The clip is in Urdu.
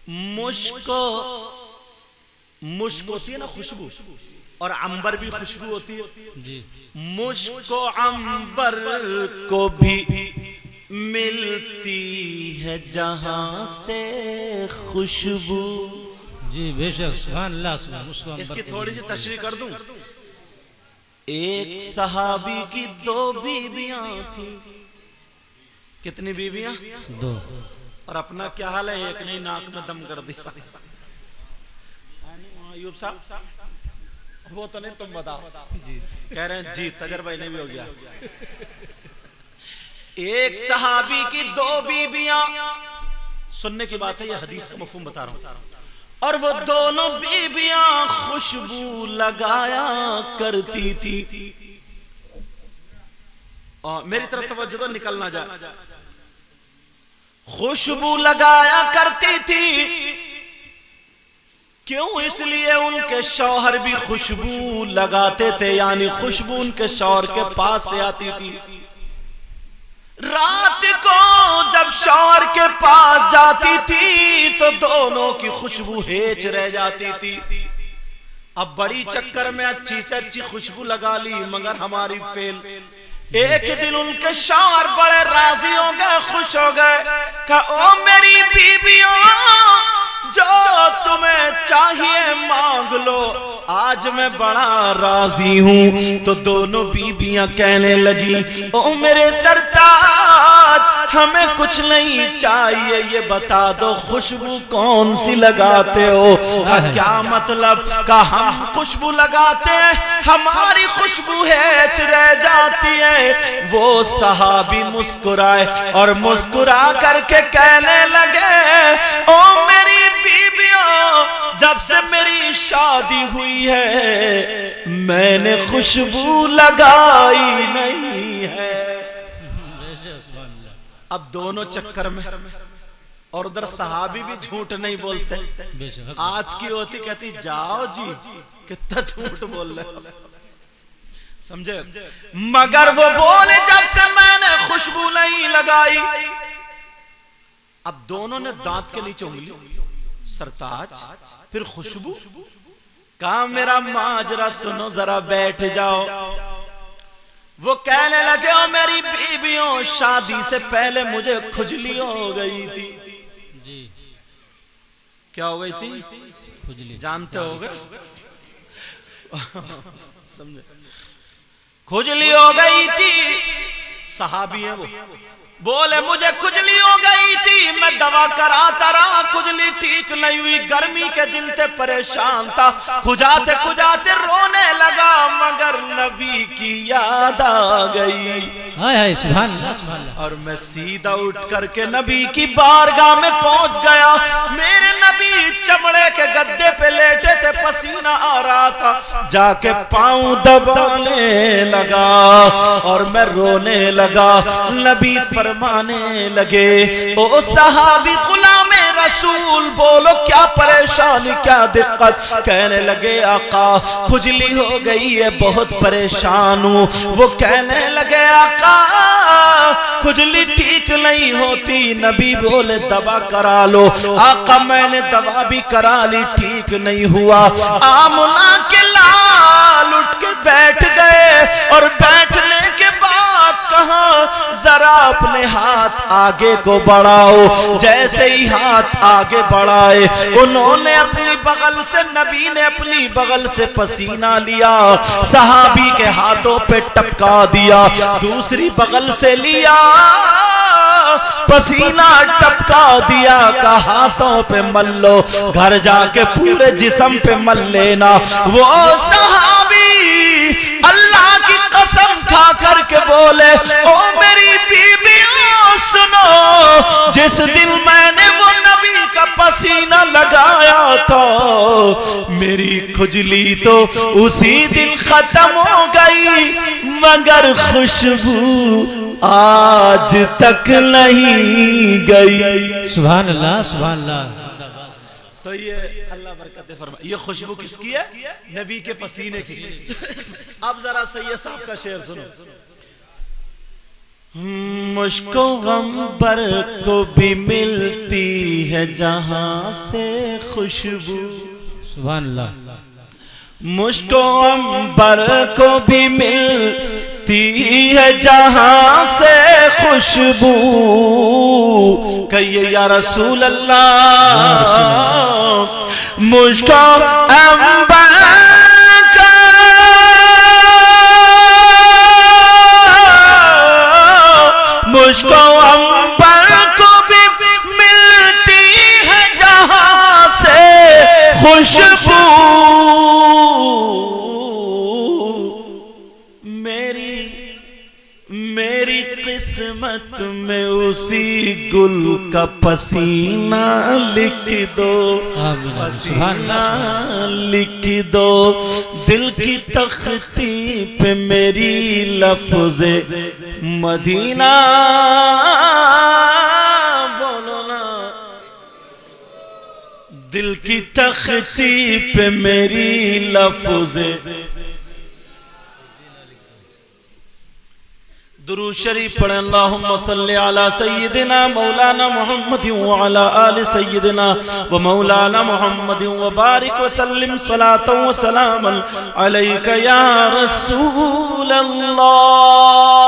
مشک ہوتی ہے نا خوشبو، اور عنبر بھی خوشبو ہوتی ہے جی مشک و عنبر کو بھی ملتی ہے جہاں سے خوشبو. جی بے شک سبحان اللہ سبحان اللہ. اس کی تھوڑی سی تشریح کر دوں. ایک صحابی کی 2 بیویاں تھیں. کتنی بیویاں؟ 2. اور اپنا کیا حال ہے؟ ایک نے ناک میں دم کر دیا. ایوب صاحب وہ تو نہیں، تم بتاؤ. کہہ رہے ہیں جی تجربہ انہیں بھی ہو گیا. ایک صحابی کی 2 بیویاں، سننے کی بات ہے، یہ حدیث کا مفہوم بتا رہا ہوں. اور وہ دونوں بیویاں خوشبو لگایا کرتی تھی. اور میری طرف توجہ دو، نکل نہ جائے. خوشبو لگایا کرتی تھی. کیوں؟ اس لیے ان کے شوہر بھی خوشبو لگاتے تھے، یعنی خوشبو ان کے شوہر کے پاس سے آتی تھی. رات کو جب شوہر کے پاس جاتی تھی تو دونوں کی خوشبو ہیچ رہ جاتی تھی. اب بڑی چکر میں اچھی سے اچھی خوشبو لگا لی، مگر ہماری فیل. ایک دن ان کے شوہر بڑے راضی ہو گئے، خوش ہو گئے، کہا او میری بیویوں، جو تمہیں چاہیے مانگ لو، آج میں بڑا راضی ہوں. تو دونوں بیویاں کہنے لگی او میرے سرتاج، ہمیں کچھ نہیں چاہیے، یہ بتا دو خوشبو کون سی لگاتے ہو؟ کیا مطلب؟ کہ ہم خوشبو لگاتے ہیں، ہماری خوشبو ہیچ رہ جاتی ہے. وہ صحابی مسکرائے اور مسکرا کر کے کہنے لگے او میری بیویوں، جب سے میری شادی ہوئی ہے میں نے خوشبو لگائی نہیں ہے. اب دونوں چکر میں، اور ادھر صحابی بھی جھوٹ نہیں بولتے. آج کی ہوتی کہتی جاؤ جی کتنا جھوٹ بول رہے، سمجھے؟ مگر وہ بولے جب سے میں نے خوشبو نہیں لگائی. اب دونوں نے دانت کے نیچے انگلی، سرتاج پھر خوشبو. کہا میرا ماجرا سنو ذرا، بیٹھ جاؤ. وہ کہنے لگے او میری بیویوں، شادی سے پہلے مجھے کھجلی ہو گئی تھی. جی کیا ہو گئی تھی؟ کھجلی. جانتے ہو گے؟ سمجھے؟ کھجلی ہو گئی تھی. صحابی ہیں وہ، بولے مجھے کھجلی ہو گئی تھی، میں دوا کراتا رہا، کھجلی ٹھیک نہیں ہوئی. گرمی کے دل تھے، پریشان تھا، کھجاتے کھجاتے رونے لگا، مگر نبی کی یاد آ گئی. ہائے سبحان اللہ سبحان اللہ. اور میں سیدھا اٹھ کر کے نبی کی بارگاہ میں پہنچ گیا. میرے نبی چمڑے کے گدے پہ لیٹے تھے، پسینہ آ رہا تھا. جا کے پاؤں دبانے لگا اور میں رونے لگا. نبی فرمانے لگے او صحابی غلام رسول، بولو کیا پریشانی، کیا دقت؟ کہنے لگے آقا کھجلی ہو گئی ہے، بہت پریشان ہوں. وہ کہنے لگے آقا کھجلی ٹھیک نہیں ہوتی. نبی بولے دوا کرا لو. آقا میں نے دوا بھی کرا لی، ٹھیک نہیں ہوا. آمنہ کے لال اٹھ کے بیٹھ گئے، اور بیٹھنے کے بعد کہا ذرا اپنے ہاتھ آگے کو بڑھاؤ. جیسے ہی ہاتھ آگے بڑھائے، انہوں نے اپنی بغل سے، نبی نے اپنی بغل سے پسینہ لیا، صحابی کے ہاتھوں پہ ٹپکا دیا. دوسری بغل سے لیا، پسینہ ٹپکا دیا. کہ ہاتھوں پہ مل لو، گھر جا کے پورے جسم پہ مل لینا. وہ صحابی اللہ کی قسم کھا کر کے بولے او میری بیویوں سنو، جس دن میں نے وہ نبی کا پسینہ لگایا تھا میری کھجلی تو اسی دن ختم ہو گئی، مگر خوشبو آج تک نہیں گئی. سبحان اللہ سبحان اللہ. تو یہ اللہ برکت فرمائے. یہ خوشبو کس کی ہے؟ نبی کے پسینے کی. اب ذرا سید صاحب کا شعر سنو. مجھ کو غمبر کو بھی ملتی ہے جہاں سے خوشبو، سبحان اللہ، مجھ کو عنبر کو بھی ملتی ہے جہاں سے خوشبو، کہیے یا رسول اللہ، مجھ کو عنبر مجھ کو عنبر کو بھی ملتی ہے جہاں سے خوشبو، میری قسمت میں اسی گل کا پسینہ لکھ دو، پسینہ لکھ دو، دل کی تختی پہ میری لفظ مدینہ بولو نا، دل کی تختی پہ میری لفظ درود شریف پڑھیں، اللہم صلی علی سیدنا مولانا محمد وعلی آل سیدنا و مولانا محمد وبارک وسلم صلاة و سلاما علیک یا رسول اللہ۔